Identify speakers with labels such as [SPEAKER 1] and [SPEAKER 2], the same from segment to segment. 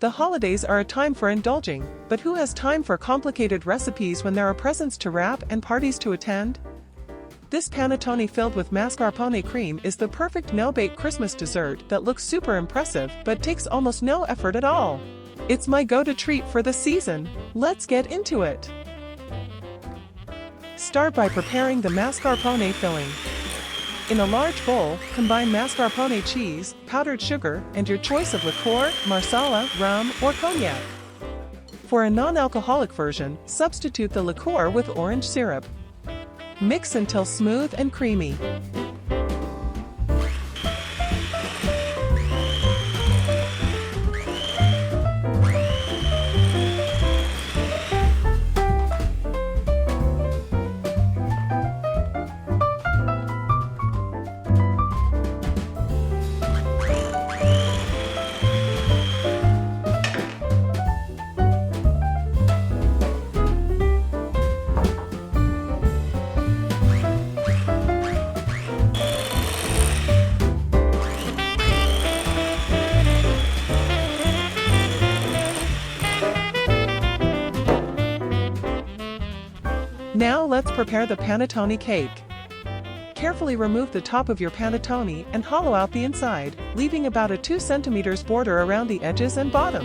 [SPEAKER 1] The holidays are a time for indulging, but who has time for complicated recipes when there are presents to wrap and parties to attend? This panettone filled with mascarpone cream is the perfect no-bake Christmas dessert that looks super impressive but takes almost no effort at all. It's my go-to treat for the season. Let's get into it. Start by preparing the mascarpone filling. In a large bowl, combine mascarpone cheese, powdered sugar, and your choice of liqueur, marsala, rum, or cognac. For a non-alcoholic version, substitute the liqueur with orange syrup. Mix until smooth and creamy. Now let's prepare the panettone cake. Carefully remove the top of your panettone and hollow out the inside, leaving about a 2 cm border around the edges and bottom.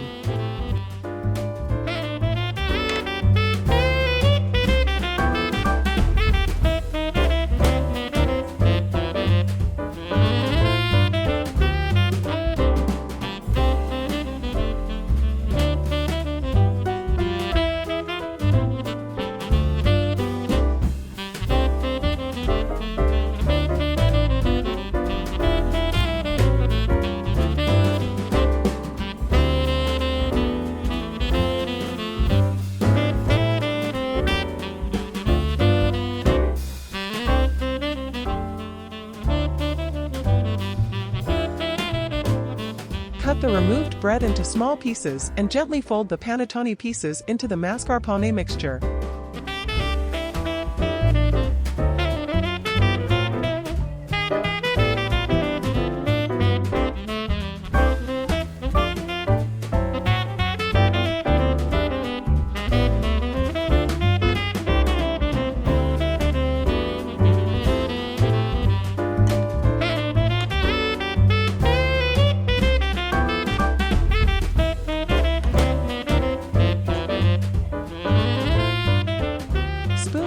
[SPEAKER 1] Cut the removed bread into small pieces and gently fold the panettone pieces into the mascarpone mixture.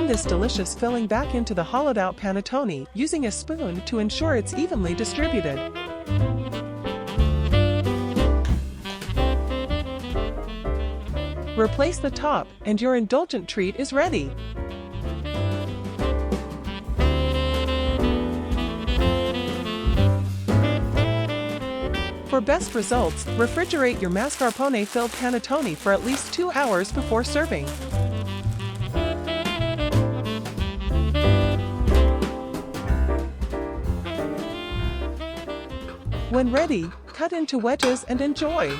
[SPEAKER 1] This delicious filling back into the hollowed-out panettone using a spoon to ensure it's evenly distributed. Replace the top, and your indulgent treat is ready. For best results, refrigerate your mascarpone-filled panettone for at least 2 hours before serving. When ready, cut into wedges and enjoy.